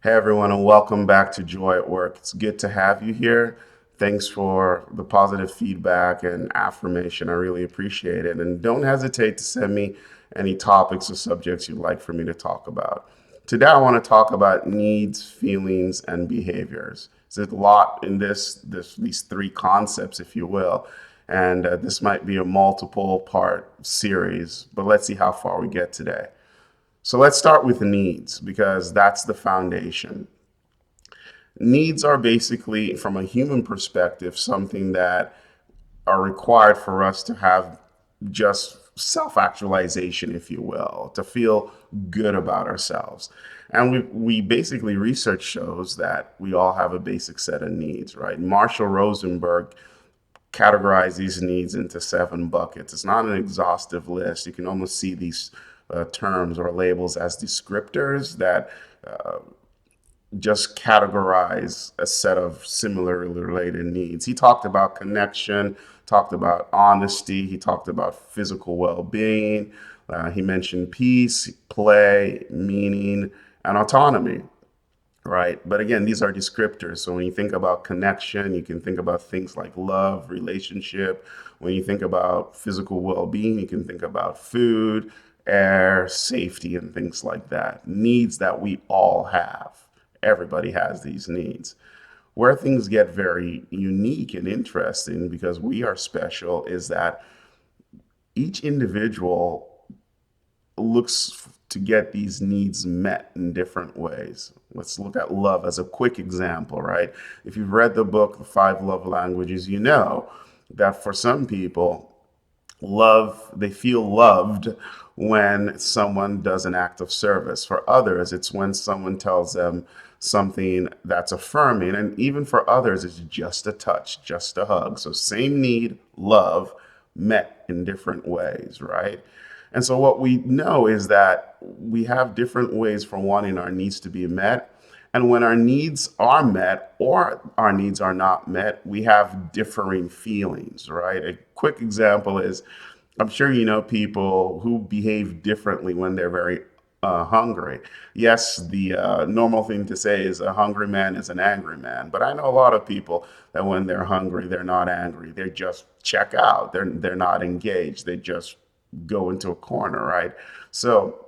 Hey everyone, and welcome back to Joy at Work. It's good to have you here. Thanks for the positive feedback and affirmation. I really appreciate it. And don't hesitate to send me any topics or subjects you'd like for me to talk about. Today, I want to talk about needs, feelings, and behaviors. There's a lot in these three concepts, if you will. And this might be a multiple part series, but let's see how far we get today. So let's start with needs because that's the foundation. Needs are basically, from a human perspective, something that are required for us to have just self actualization, if you will, to feel good about ourselves. And we basically, research shows that we all have a basic set of needs, right? Marshall Rosenberg categorized these needs into seven buckets. It's not an exhaustive list. You can almost see these terms or labels as descriptors that uh, just categorize a set of similarly related needs. He talked about connection, talked about honesty, he talked about physical well being, he mentioned peace, play, meaning, and autonomy. Right. But again, these are descriptors. So when you think about connection, you can think about things like love, relationship. When you think about physical well being, you can think about food, air, safety, and things like that. Needs that we all have. Everybody has these needs. Where things get very unique and interesting because we are special is that each individual looks to get these needs met in different ways. Let's look at love as a quick example, right? If you've read the book, The Five Love Languages, you know that for some people, they feel loved when someone does an act of service. For others, it's when someone tells them something that's affirming. And even for others, it's just a touch, just a hug. So, same need, love, met in different ways, right? And so, what we know is that we have different ways for wanting our needs to be met. And when our needs are met or our needs are not met, we have differing feelings, right? A quick example is I'm sure you know people who behave differently when they're very hungry. Yes, the normal thing to say is a hungry man is an angry man, but I know a lot of people that when they're hungry, they're not angry. They just check out. They're not engaged. They just go into a corner, right? So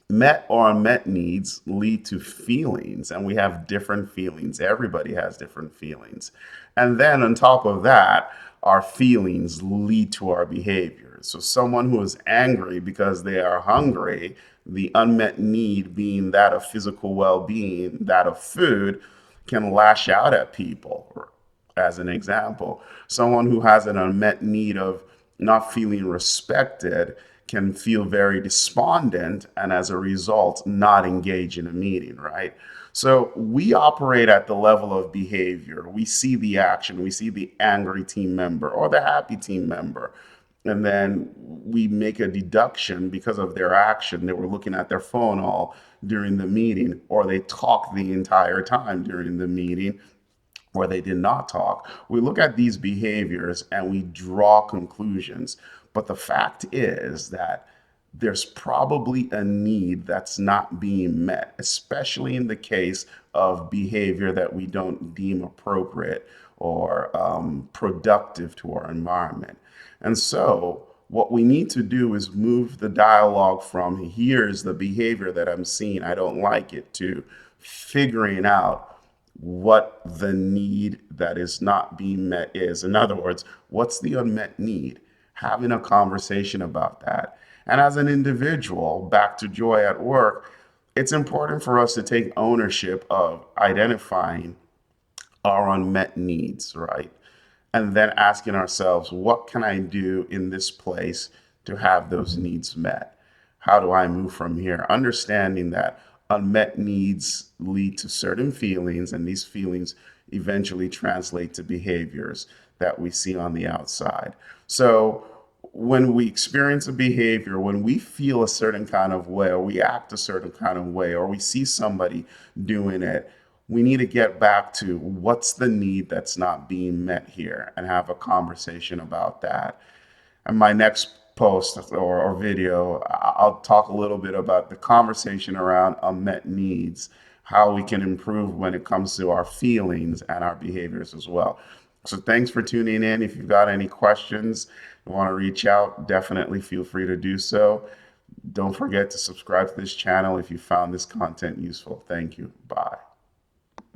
met or unmet needs lead to feelings, and we have different feelings. Everybody has different feelings. And then on top of that, our feelings lead to our behavior. So, someone who is angry because they are hungry, the unmet need being that of physical well being, that of food, can lash out at people, as an example. Someone who has an unmet need of not feeling respected can feel very despondent and as a result not engage in a meeting, right? So we operate at the level of behavior. We see the action, we see the angry team member or the happy team member. And then we make a deduction because of their action. They were looking at their phone all during the meeting, or they talked the entire time during the meeting, where they did not talk. We look at these behaviors and we draw conclusions. But the fact is that there's probably a need that's not being met, especially in the case of behavior that we don't deem appropriate or productive to our environment. And so, what we need to do is move the dialogue from here's the behavior that I'm seeing, I don't like it, to figuring out what the need that is not being met is. In other words, what's the unmet need? Having a conversation about that. And as an individual, back to joy at work, it's important for us to take ownership of identifying our unmet needs, right? And then asking ourselves, what can I do in this place to have those needs met? How do I move from here? Understanding that unmet needs lead to certain feelings, and these feelings eventually translate to behaviors that we see on the outside. So, when we experience a behavior, when we feel a certain kind of way, or we act a certain kind of way, or we see somebody doing it, we need to get back to what's the need that's not being met here and have a conversation about that. And my next post or video, I'll talk a little bit about the conversation around unmet needs, how we can improve when it comes to our feelings and our behaviors as well. So thanks for tuning in. If you've got any questions, you want to reach out, definitely feel free to do so. Don't forget to subscribe to this channel if you found this content useful. Thank you. Bye.